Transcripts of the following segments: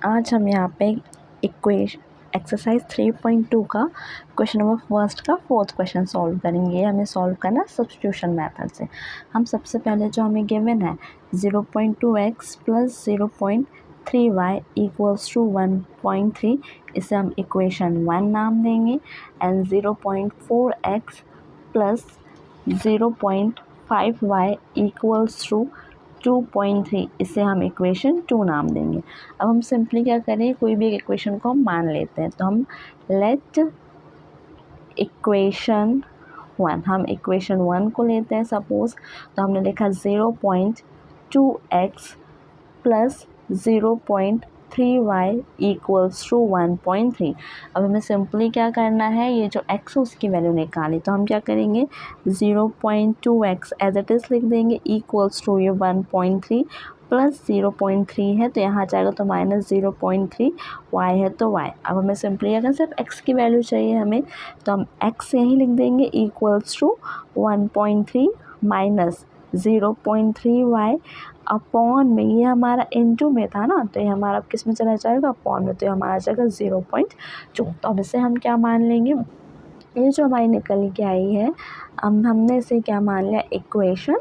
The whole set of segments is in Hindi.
आज हम यहाँ पे इक्वेशन एक्सरसाइज 3.2 का क्वेश्चन नंबर फर्स्ट का फोर्थ क्वेश्चन सॉल्व करेंगे। हमें सॉल्व करना सब्स्टिट्यूशन मेथड से। हम सबसे पहले जो हमें गिवन है 0.2x plus 0.3y equals to 1.3, इसे हम इक्वेशन 1 नाम देंगे। And 0.4x plus 0.5y equals to 2.3, इसे हम इक्वेशन 2 नाम देंगे। अब हम सिंपली क्या करें, कोई भी एक इक्वेशन को हम मान लेते हैं। तो हम लेट इक्वेशन 1, हम इक्वेशन 1 को लेते हैं सपोज। तो हमने लिखा 0.2x plus 0.3y equals to 1.3। अब हमें सिंपली क्या करना है, ये जो x है उसकी वैल्यू निकाली। तो हम क्या करेंगे, 0.2x एज इट इज़ लिख देंगे इक्वल्स टू ये 1.3 प्लस 0.3 है तो यहाँ जाएगा तो माइनस 0.3, y है तो y। अब हमें सिंपली अगर सिर्फ x की वैल्यू चाहिए हमें, तो हम x यहीं लिख देंगे equals to 1.3 minus 0.3y upon में, ये हमारा इनटू में था ना, तो ये हमारा किस में चला जाएगा, अपॉन में, तो ये हमारा जाएगा 0.2। तो अब इसे हम क्या मान लेंगे, ये जो हमारी निकल के आई है, अब हमने इसे क्या मान लिया, इक्वेशन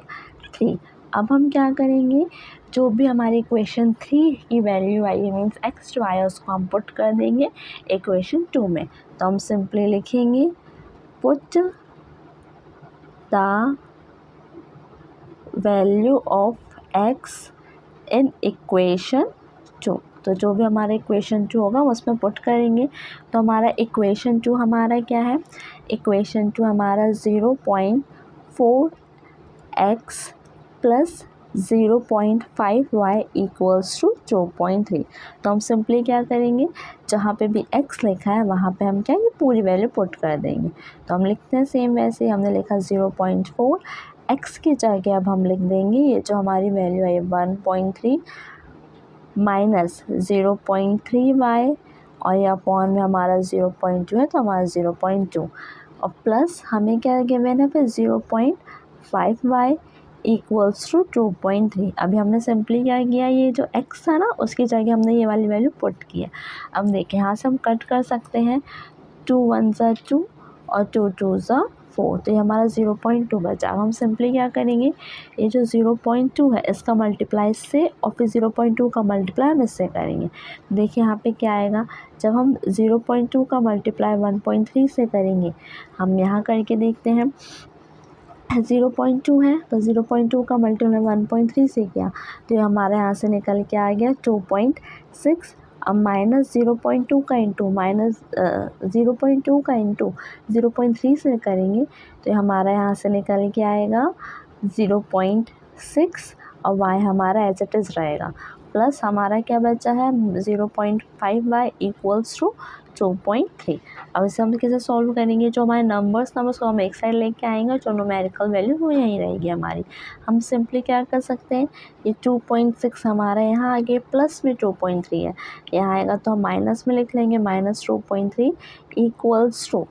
3। अब हम क्या करेंगे, जो भी हमारी इक्वेशन 3 की वैल्यू आई है मीन्स एक्स जो आया उसको हम पुट कर देंगे इक्वेशन 2 में। तो हम सिंपली लिखेंगे put the value of x in equation 2। तो जो भी हमारा इक्वेशन 2 होगा उसमें पुट करेंगे। तो हमारा इक्वेशन 2 हमारा क्या है, इक्वेशन 2 हमारा 0.4x plus 0.5y equals to 2.3। तो हम सिंपली क्या करेंगे, जहाँ पे भी x लिखा है वहाँ पे हम क्या ये पूरी वैल्यू पुट कर देंगे। तो हम लिखते हैं सेम वैसे ही, हमने लिखा 0.4, x की जगह अब हम लिख देंगे ये जो हमारी वैल्यू है 1.3 माइनस 0.3y, और ये अपॉन में हमारा 0.2 है तो हमारा 0.2, और प्लस हमें क्या गिवन है फिर 0.5y इक्वल्स टू 2.3। अभी हमने सिंपली क्या किया, ये जो x था ना उसकी जगह हमने ये वाली वैल्यू पुट किया। अब देखिए यहाँ से हम कट कर सकते हैं, 2 1 ज़ा 2 और 2 2 ज़ा 4, तो ये हमारा 0.2 बचा। अब हम सिंपली क्या करेंगे, ये जो 0.2 है इसका मल्टीप्लाई से और फिर 0.2 का मल्टीप्लाई हम इससे करेंगे। देखिए यहाँ पे क्या आएगा, जब हम 0.2 का मल्टीप्लाई 1.3 से करेंगे, हम यहाँ करके देखते हैं 0.2 है तो 0.2 का मल्टीप्लाई 1.3 से किया तो ये हमारे यहाँ से निकल के आ गया 2.6। अब माइनस 0.2 का इंटू माइनस 0.2 का इंटू 0.3 से करेंगे तो ये हमारा यहाँ से निकल के आएगा 0.6, और y हमारा एज इट इज़ रहेगा, प्लस हमारा क्या बचा है 0.5y इक्वल्स टू 2.3। अब इसे हम कैसे सॉल्व करेंगे, जो हमारे नंबर्स को हम एक साइड लेके आएंगे, जो न्यूमेरिकल वैल्यू वो यहीं रहेगी हमारी। हम सिंपली क्या कर सकते हैं, ये 2.6 हमारा यहाँ आगे प्लस में 2.3 है, यहाँ आएगा तो हम माइनस में लिख लेंगे माइनस 2.3 इक्वल्स टू।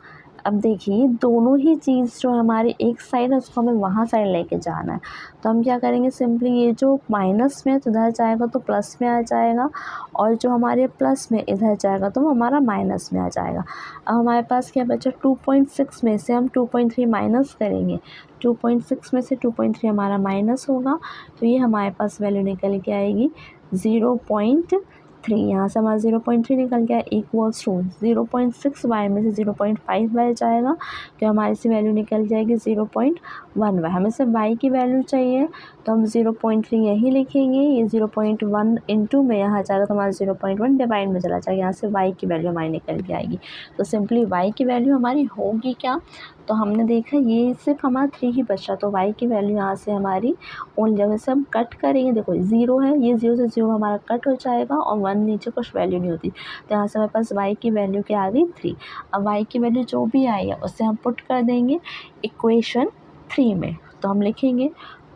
अब देखिए दोनों ही चीज़ जो हमारी एक साइड है उसको हमें वहाँ साइड लेके जाना है। तो हम क्या करेंगे, सिंपली ये जो माइनस में तो इधर जाएगा तो प्लस में आ जाएगा, और जो हमारे प्लस में इधर जाएगा तो हमारा माइनस में आ जाएगा। अब हमारे पास क्या बचा, 2.6 में से हम 2.3 माइनस करेंगे, 2.6 में से 2.3 हमारा माइनस होगा, तो ये हमारे पास वैल्यू निकल के आएगी 0.3। यहाँ से हमारा 0.3 निकल गया इक्वल्स टू 0.6y में से 0.5y जाएगा तो हमारी से वैल्यू निकल जाएगी 0.1y। हमें सिर्फ y की वैल्यू चाहिए तो हम 0.3 यही लिखेंगे, ये 0.1 इंटू में यहाँ जाएगा तो हमारा 0.1 डिवाइड में चला जाएगा, यहाँ से y की वैल्यू हमारी निकल के आएगी। तो सिंपली y की वैल्यू हमारी होगी क्या, तो हमने देखा ये सिर्फ हमारा 3 ही बचा, तो y की वैल्यू यहाँ से हमारी ओनली, जब से हम कट करेंगे देखो 0 है, ये 0 से 0 हमारा कट हो जाएगा और 1 नीचे कुछ वैल्यू नहीं होती, तो यहाँ से हमारे पास y की वैल्यू क्या आ गई 3। अब y की वैल्यू जो भी आई है उससे हम पुट कर देंगे इक्वेशन 3 में। तो हम लिखेंगे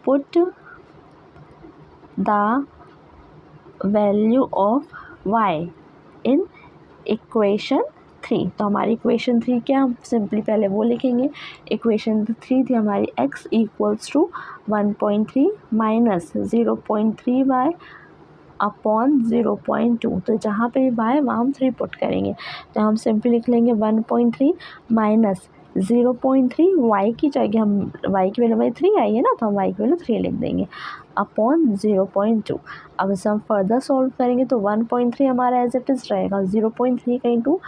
put the value of y in equation 3। तो हमारी इक्वेशन 3 क्या, हम सिंपली पहले वो लिखेंगे, इक्वेशन 3 थी हमारी x equals to 1.3 minus 0.3y upon 0.2। तो जहाँ पे भी y वहाँ हम 3 पुट करेंगे, तो हम सिंपली लिख लेंगे 1.3 माइनस 0.3, y की जगह हम y की वैल्यू हमारी 3 आई है ना, तो हम y की वैल्यू 3 लिख देंगे अपॉन 0.2। अब इसे हम फर्दर सॉल्व करेंगे तो 1.3 हमारा एज इट इज़ रहेगा, 0.3 का इंटू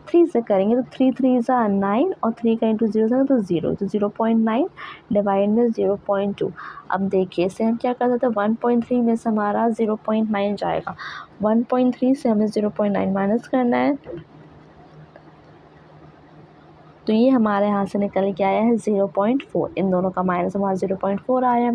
3 से करेंगे तो 3 3 ज़ा 9 और 3 का इंटू 0 से तो 0, तो 0.9 डिवाइड में 0.2। अब देखिए इसे हम क्या कर सकते हैं, 1.3 में से हमारा 0.9 जाएगा, 1.3 से हमें 0.9 माइनस करना है, तो ये हमारे यहाँ से निकल के आया है 0.4। इन दोनों का माइनस हमारा 0.4 आया।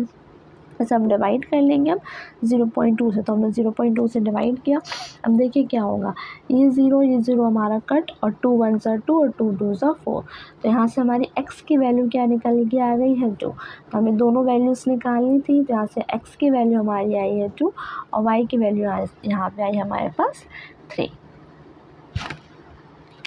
ऐसे हम डिवाइड कर लेंगे अब 0.2 से, तो हमने 0.2 से डिवाइड किया। अब देखिए क्या होगा, ये 0 हमारा कट और 2 1 ज़ा 2 और 2 2 ज़ा 4। तो यहाँ से हमारी x की वैल्यू क्या निकल के आ गई है 2। तो हमें दोनों वैल्यूज़ निकालनी थी, तो यहाँ से x की वैल्यू हमारी आई है 2 और y की वैल्यू यहाँ पे आई हमारे पास 3।